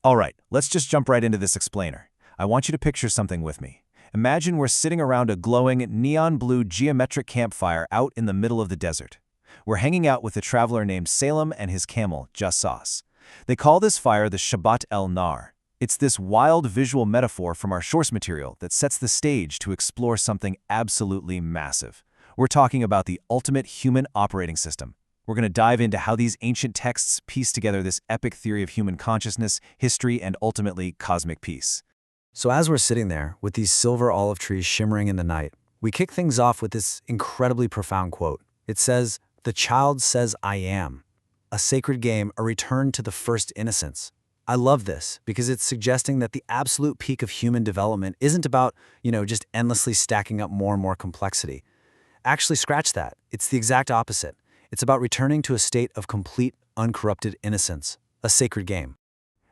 Alright, let's just jump right into this explainer. I want you to picture something with me. Imagine we're sitting around a glowing, neon-blue geometric campfire out in the middle of the desert. We're hanging out with a traveler named Salem and his camel, Jassas. They call this fire the Shabbat el-Nar. It's this wild visual metaphor from our source material that sets the stage to explore something absolutely massive. We're talking about the ultimate human operating system. We're going to dive into how these ancient texts piece together this epic theory of human consciousness, history, and ultimately cosmic peace. So as we're sitting there with these silver olive trees shimmering in the night, we kick things off with this incredibly profound quote. It says, "The child says, I am. A sacred game, a return to the first innocence." I love this because it's suggesting that the absolute peak of human development isn't about, just endlessly stacking up more and more complexity. Actually, scratch that. It's the exact opposite. It's about returning to a state of complete, uncorrupted innocence, a sacred game.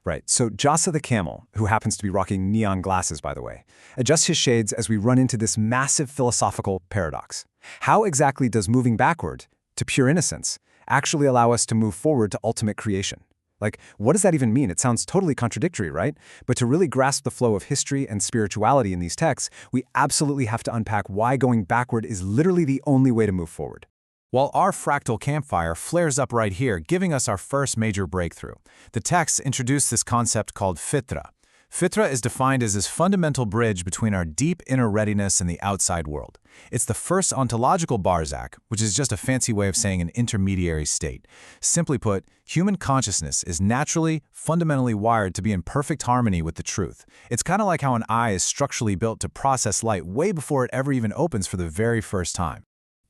Right, so Jassa the camel, who happens to be rocking neon glasses, by the way, adjusts his shades as we run into this massive philosophical paradox. How exactly does moving backward to pure innocence actually allow us to move forward to ultimate creation? Like, what does that even mean? It sounds totally contradictory, right? But to really grasp the flow of history and spirituality in these texts, we absolutely have to unpack why going backward is literally the only way to move forward. While our fractal campfire flares up right here, giving us our first major breakthrough, the texts introduce this concept called fitra. Fitra is defined as this fundamental bridge between our deep inner readiness and the outside world. It's the first ontological barzak, which is just a fancy way of saying an intermediary state. Simply put, human consciousness is naturally, fundamentally wired to be in perfect harmony with the truth. It's kind of like how an eye is structurally built to process light way before it ever even opens for the very first time.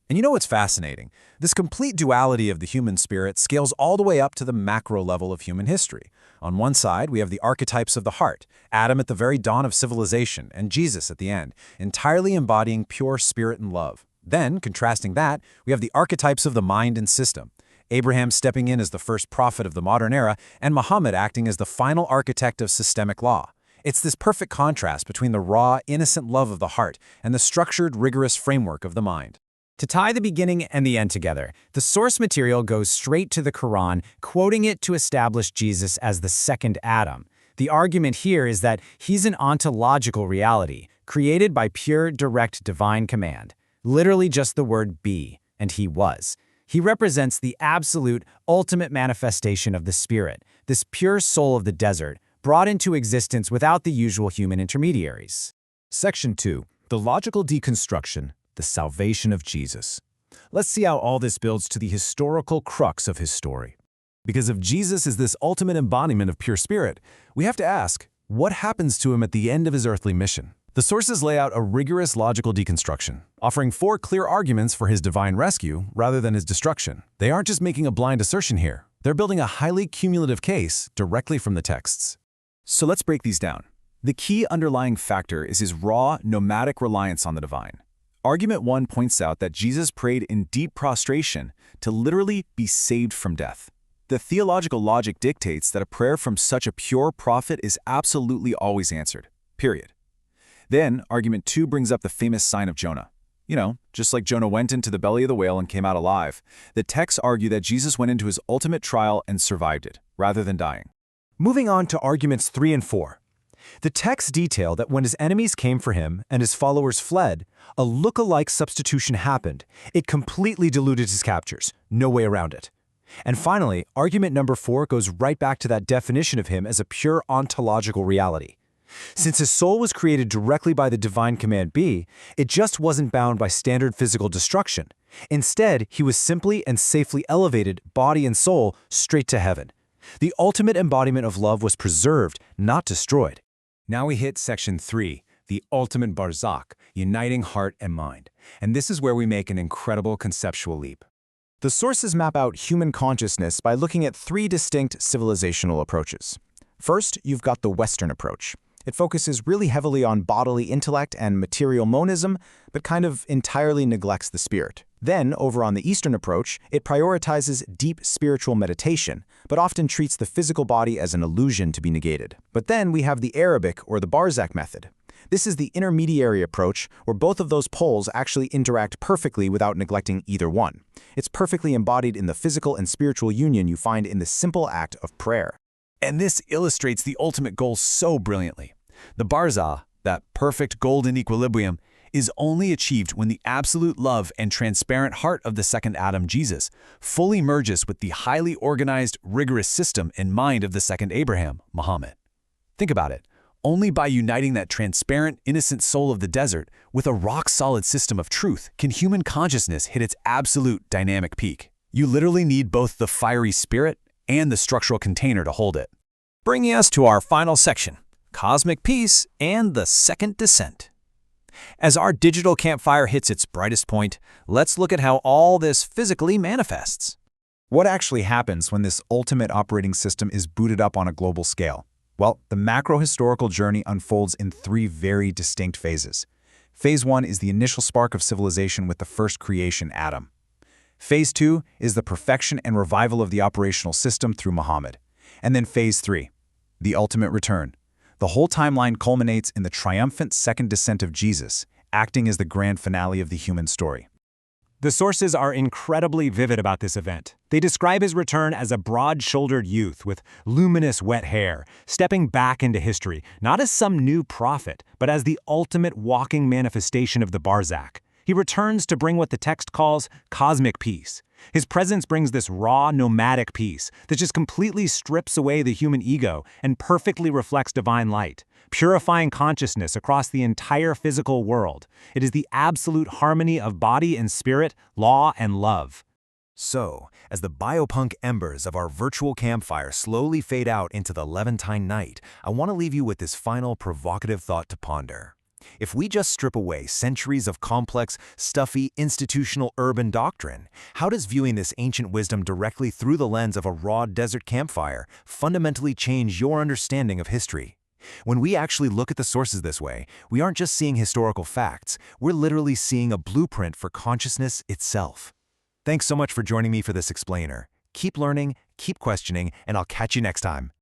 And you know what's fascinating? This complete duality of the human spirit scales all the way up to the macro level of human history. On one side, we have the archetypes of the heart, Adam at the very dawn of civilization, and Jesus at the end, entirely embodying pure spirit and love. Then, contrasting that, we have the archetypes of the mind and system. Abraham stepping in as the first prophet of the modern era, and Muhammad acting as the final architect of systemic law. It's this perfect contrast between the raw, innocent love of the heart and the structured, rigorous framework of the mind. To tie the beginning and the end together, the source material goes straight to the Quran, quoting it to establish Jesus as the second Adam. The argument here is that he's an ontological reality, created by pure, direct divine command. Literally just the word be, and he was. He represents the absolute, ultimate manifestation of the Spirit, this pure soul of the desert, brought into existence without the usual human intermediaries. Section 2. The logical deconstruction. The salvation of Jesus. Let's see how all this builds to the historical crux of his story. Because if Jesus is this ultimate embodiment of pure spirit, we have to ask, what happens to him at the end of his earthly mission? The sources lay out a rigorous logical deconstruction, offering 4 clear arguments for his divine rescue rather than his destruction. They aren't just making a blind assertion here. They're building a highly cumulative case directly from the texts. So let's break these down. The key underlying factor is his raw, nomadic reliance on the divine. Argument 1 points out that Jesus prayed in deep prostration to literally be saved from death. The theological logic dictates that a prayer from such a pure prophet is absolutely always answered, period. Then, argument 2 brings up the famous sign of Jonah. Just like Jonah went into the belly of the whale and came out alive, the texts argue that Jesus went into his ultimate trial and survived it, rather than dying. Moving on to arguments 3 and 4. The texts detail that when his enemies came for him and his followers fled, a look-alike substitution happened. It completely diluted his captures. No way around it. And finally, argument number 4 goes right back to that definition of him as a pure ontological reality. Since his soul was created directly by the divine command be, it just wasn't bound by standard physical destruction. Instead, he was simply and safely elevated, body and soul, straight to heaven. The ultimate embodiment of love was preserved, not destroyed. Now we hit section 3, the ultimate barzak, uniting heart and mind. And this is where we make an incredible conceptual leap. The sources map out human consciousness by looking at 3 distinct civilizational approaches. First, you've got the Western approach. It focuses really heavily on bodily intellect and material monism, but kind of entirely neglects the spirit. Then, over on the Eastern approach, it prioritizes deep spiritual meditation, but often treats the physical body as an illusion to be negated. But then we have the Arabic or the Barzak method. This is the intermediary approach where both of those poles actually interact perfectly without neglecting either one. It's perfectly embodied in the physical and spiritual union you find in the simple act of prayer. And this illustrates the ultimate goal so brilliantly. The barzah, that perfect golden equilibrium, is only achieved when the absolute love and transparent heart of the second Adam, Jesus, fully merges with the highly organized, rigorous system and mind of the second Abraham, Muhammad. Think about it. Only by uniting that transparent, innocent soul of the desert with a rock-solid system of truth can human consciousness hit its absolute dynamic peak. You literally need both the fiery spirit and the structural container to hold it. Bringing us to our final section, Cosmic Peace and the Second Descent. As our digital campfire hits its brightest point, let's look at how all this physically manifests. What actually happens when this ultimate operating system is booted up on a global scale? Well, the macro-historical journey unfolds in three very distinct phases. Phase 1 is the initial spark of civilization with the first creation, Adam. Phase 2 is the perfection and revival of the operational system through Muhammad. And then Phase 3, the ultimate return. The whole timeline culminates in the triumphant second descent of Jesus, acting as the grand finale of the human story. The sources are incredibly vivid about this event. They describe his return as a broad-shouldered youth with luminous wet hair, stepping back into history, not as some new prophet, but as the ultimate walking manifestation of the Barzakh. He returns to bring what the text calls cosmic peace. His presence brings this raw, nomadic peace that just completely strips away the human ego and perfectly reflects divine light, purifying consciousness across the entire physical world. It is the absolute harmony of body and spirit, law and love. So, as the biopunk embers of our virtual campfire slowly fade out into the Levantine night, I want to leave you with this final provocative thought to ponder. If we just strip away centuries of complex, stuffy, institutional urban doctrine, how does viewing this ancient wisdom directly through the lens of a raw desert campfire fundamentally change your understanding of history? When we actually look at the sources this way, we aren't just seeing historical facts, we're literally seeing a blueprint for consciousness itself. Thanks so much for joining me for this explainer. Keep learning, keep questioning, and I'll catch you next time.